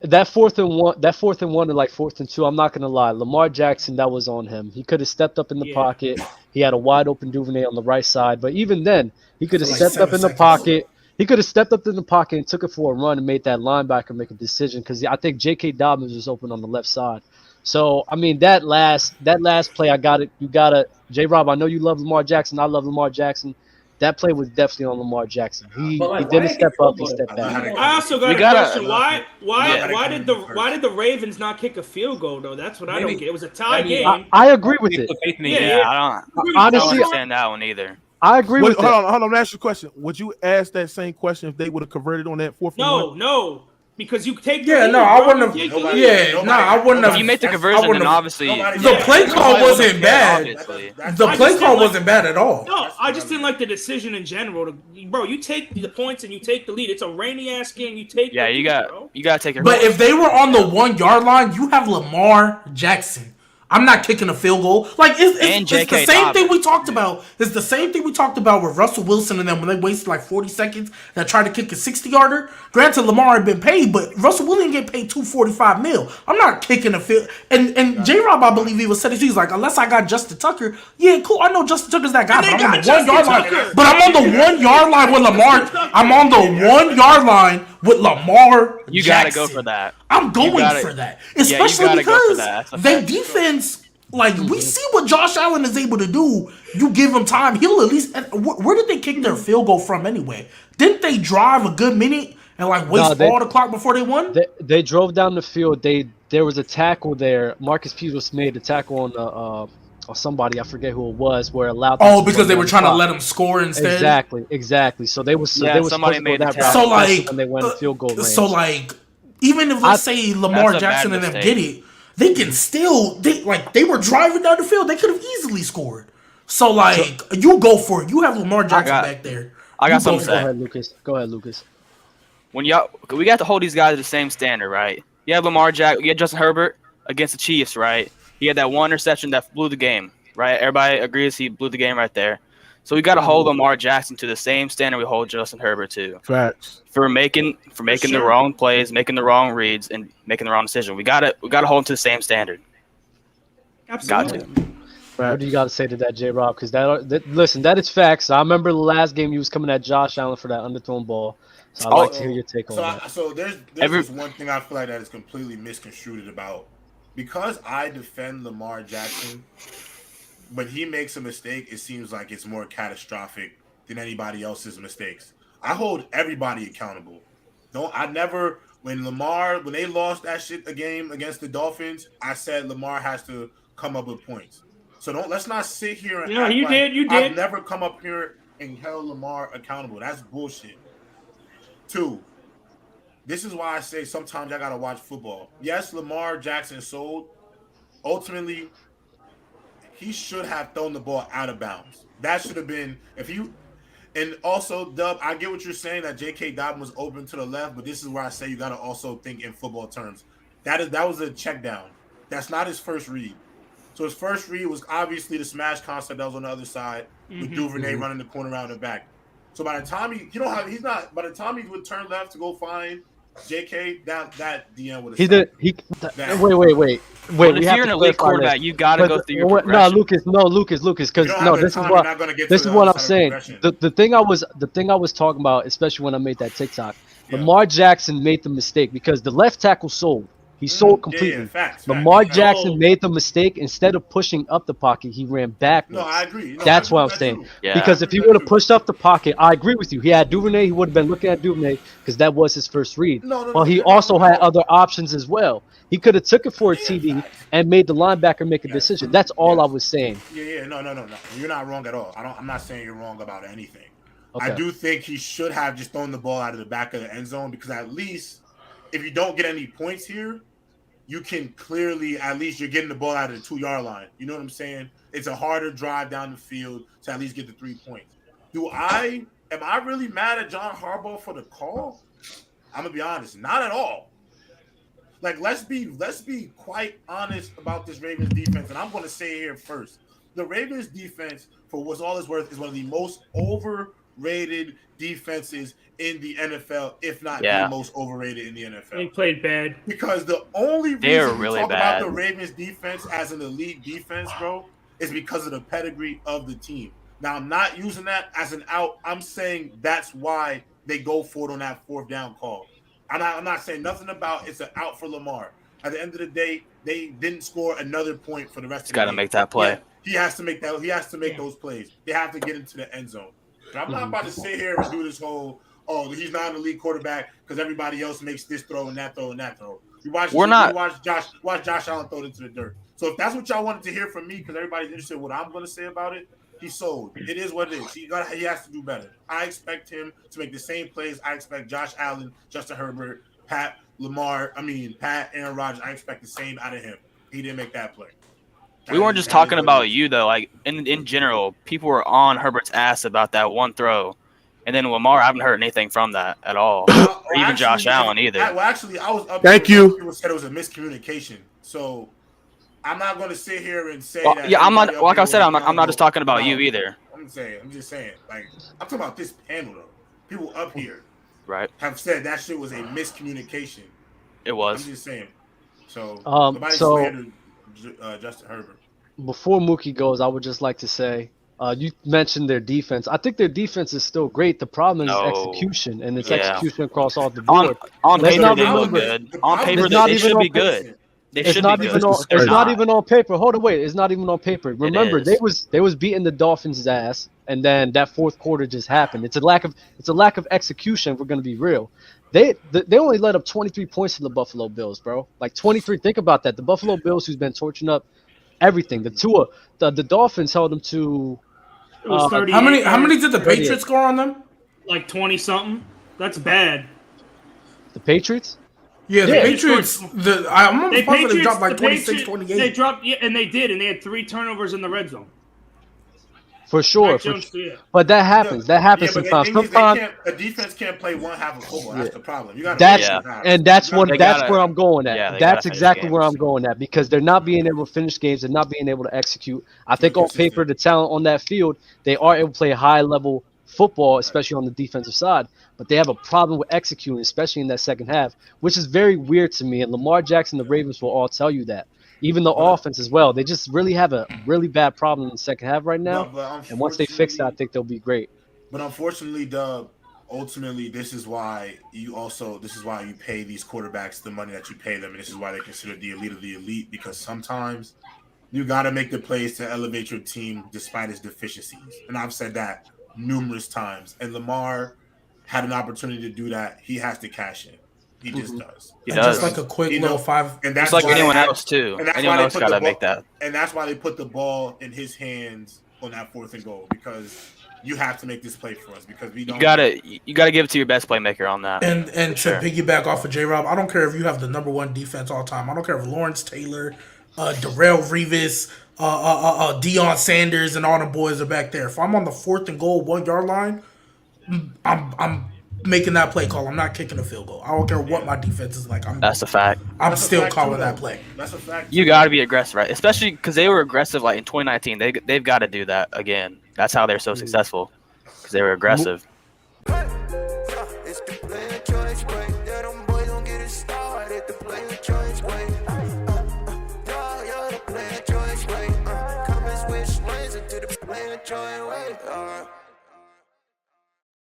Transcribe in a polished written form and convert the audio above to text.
that 4th and 1 and like 4th and 2, I'm not gonna lie. Lamar Jackson, that was on him. He could have stepped up in the Yeah. pocket. He had a wide open Duvernay on the right side, but even then, he could For have like stepped up 7 in the seconds. pocket. He could have stepped up in the pocket and took it for a run and made that linebacker make a decision because I think J.K. Dobbins was open on the left side. So I mean that last play, I got it. You gotta J-Rob. I know you love Lamar Jackson. I love Lamar Jackson. That play was definitely on Lamar Jackson. But He like, why didn't didn't he step up. field He goal? stepped back. I also got We a gotta- question. Why Why did the Ravens not kick a field goal though? That's what I don't Maybe- get. It was a tie maybe- game. I agree with it. Put faith in the Yeah, game. Yeah, I don't Honestly, understand that one either. I agree with Hold it. on. Let me ask you a question. Would you ask that same question if they would have converted on that 4th and 1? No, because you take the Yeah, lead, no, I bro. wouldn't You have. take the lead. Yeah, I wouldn't have. If you make the I conversion, wouldn't then have- obviously The play call wasn't bad. Obviously. The I play just call didn't wasn't bad at all. No, I just didn't like the decision in general. Bro, you take the points and you take the lead. It's a rainy ass game. You take. Yeah, the you lead, got bro. to take your. But if they were on the 1 yard line, you have Lamar Jackson. I'm not kicking a field goal. Like it's And the J.K. same thing Dobbins. we talked about. It's the same thing we talked about with Russell Wilson and them when they wasted like 40 seconds that tried to kick a 60-yarder. Granted, Lamar had been paid, but Russell Wilson get paid $245 million. I'm not kicking a field. And J Rob, I believe he was said he's like, unless I got Justin Tucker, yeah, cool. I know Justin Tucker's that guy, And they but I'm on got the 1 yard Justin line. Tucker. But I'm on the 1 yard line with Lamar. I'm on the 1 yard line with Lamar. You gotta go Jackson. for that. I'm going gotta- for that, you especially gotta go for because that. That's a they fact. defense. Like we see what Josh Allen is able to do. You give him time, he'll at least. Where did they kick their field goal from anyway? Didn't they drive a good minute and like waste all the clock before they won? They drove down the field. There was a tackle there. Marcus Peters made a tackle on or somebody, I forget who it was, where it allowed. Oh, because they were trying to let him score instead. Exactly. So they was Yeah, they was somebody supposed to go made the that tackle. route, So especially like, when they went in field goal range. so like, even if let's say Lamar That's a bad Jackson and them mistake. get it, they can still they were driving down the field. They could have easily scored. So like, you go for it. You have Lamar Jackson back there. I got You something go to for say. it. Go ahead, Lucas. When we got to hold these guys to the same standard, right? You have Lamar Jackson, you had Justin Herbert against the Chiefs, right? He had that one interception that blew the game, right? Everybody agrees he blew the game right there. So we got to hold Lamar Jackson to the same standard we hold Justin Herbert to. Facts. For making the wrong plays, making the wrong reads, and making the wrong decision. We gotta hold him to the same standard. Absolutely. Got to. What do you got to say to that, J. Rob? Because listen, that is facts. I remember the last game you was coming at Josh Allen for that underthrown ball. So I'd like to hear your take on that. So there's this one thing I feel like that is completely misconstrued about, because I defend Lamar Jackson. When he makes a mistake, it seems like it's more catastrophic than anybody else's mistakes. I hold everybody accountable. When they lost that shit a game against the Dolphins, I said Lamar has to come up with points. So let's not sit here and act you like did. I've never come up here and held Lamar accountable. That's bullshit. 2, this is why I say sometimes I gotta watch football. Yes, Lamar Jackson sold. Ultimately, he should have thrown the ball out of bounds. That should have been and also, Dub, I get what you're saying that J.K. Dobbins was open to the left, but this is where I say you got to also think in football terms. That was a check down. That's not his first read. So his first read was obviously the smash concept that was on the other side with Duvernay running the corner around the back. So by the time by the time he would turn left to go find JK, that DN would have. He did. Wait. If you're an elite quarterback, you gotta go through your progression. No, Lucas. Because this is what I'm saying. The thing I was talking about, especially when I made that TikTok, Lamar Jackson made the mistake because the left tackle sold. He sold completely. Lamar Jackson made the mistake. Instead of pushing up the pocket, he ran backwards. No, I agree. That's what I'm saying. Because if he would have pushed up the pocket, I agree with you. He had Duvernay. He would have been looking at Duvernay because that was his first read. But he also had other options as well. He could have took it for a TD and made the linebacker make a decision. That's all I was saying. No. You're not wrong at all. I'm not saying you're wrong about anything. Okay. I do think he should have just thrown the ball out of the back of the end zone, because at least if you don't get any points here, you can clearly, at least you're getting the ball out of the 2-yard line. You know what I'm saying? It's a harder drive down the field to at least get the 3 points. Am I really mad at John Harbaugh for the call? I'm gonna be honest, not at all. Like, let's be quite honest about this Ravens defense, and I'm gonna say it here first. The Ravens defense, for what's all it's worth, is one of the most overrated overrated defenses in the NFL, if not Yeah. the most overrated in the NFL. They played bad. Because the only They're reason we really talk bad. about the Ravens defense as an elite defense, bro, is because of the pedigree of the team. Now, I'm not using that as an out. I'm saying that's why they go for it on that 4th down call. I'm not saying nothing about it's an out for Lamar. At the end of the day, they didn't score another point for the rest of the game. Got to make that play. Yeah, he has to make that. He has to make those plays. They have to get into the end zone. But I'm not about to sit here and do this whole, he's not an elite quarterback because everybody else makes this throw and that throw and that throw. Watch Josh Allen throw it into the dirt. So if that's what y'all wanted to hear from me, because everybody's interested in what I'm going to say about it, he's sold. It is what it is. He has to do better. I expect him to make the same plays. I expect Josh Allen, Justin Herbert, Pat, Aaron Rodgers. I expect the same out of him. He didn't make that play. We weren't just talking about you, though. Like, in general, people were on Herbert's ass about that one throw. And then Lamar, I haven't heard anything from that at all. Or even Josh Allen either. I was up Thank here you. People said it was a miscommunication. So I'm not going to sit here and say that. Yeah, I'm not. Like I said, I'm not just talking about you either. I'm just saying. Like, I'm talking about this panel, though. People up here have said that shit was a miscommunication. It was. I'm just saying. So, Justin Herbert. Before Mookie goes, I would just like to say, you mentioned their defense. I think their defense is still great. The problem is execution, and it's execution across all the board. On paper, they look good. On paper, they should be good. It's not even on paper. Hold on, wait. It's not even on paper. Remember, they was beating the Dolphins' ass, and then that 4th quarter just happened. It's a lack of execution. If we're gonna be real. They only let up 23 points to the Buffalo Bills, bro. Like 23. Think about that. The Buffalo Bills, who's been torching up everything. The Dolphins held them to. It was 30. How many did the Patriots score on them? Like 20 something. That's bad. The Patriots? Yeah, the Patriots. I'm almost positive they dropped like 26, 28. They dropped, and they did, and they had 3 turnovers in the red zone. For sure. But that happens. That happens sometimes. Sometimes a defense can't play one half of football. That's the problem. You got that's where I'm going at. That's exactly where I'm going at, because they're not being able to finish games. They're not being able to execute. I think on paper, the talent on that field, they are able to play high level football, especially on the defensive side. But they have a problem with executing, especially in that second half, which is very weird to me. And Lamar Jackson, the Ravens will all tell you that. Even the offense as well. They just really have a really bad problem in the second half right now. And once they fix that, I think they'll be great. But unfortunately, Dub, ultimately, this is why you pay these quarterbacks the money that you pay them. And this is why they're considered the elite of the elite, because sometimes you got to make the plays to elevate your team despite its deficiencies. And I've said that numerous times. And Lamar had an opportunity to do that. He has to cash in. He just does. He does. Just like a quick little 5. And that's like anyone else too. Anyone else got to make that. And that's why they put the ball in his hands on that 4th and goal, because you have to make this play for us, because we don't. You gotta give it to your best playmaker on that. And to piggyback off of J-Rob, I don't care if you have the #1 defense all time. I don't care if Lawrence Taylor, Darrelle Revis, Deion Sanders, and all the boys are back there. If I'm on the 4th and goal 1 yard line, I'm making that play call. I'm not kicking a field goal. I don't care what my defense is like. That's a fact. I'm still calling that play. That's a fact. You got to be aggressive, right? Especially because they were aggressive like in 2019. They've got to do that again. That's how they're so successful, because they were aggressive.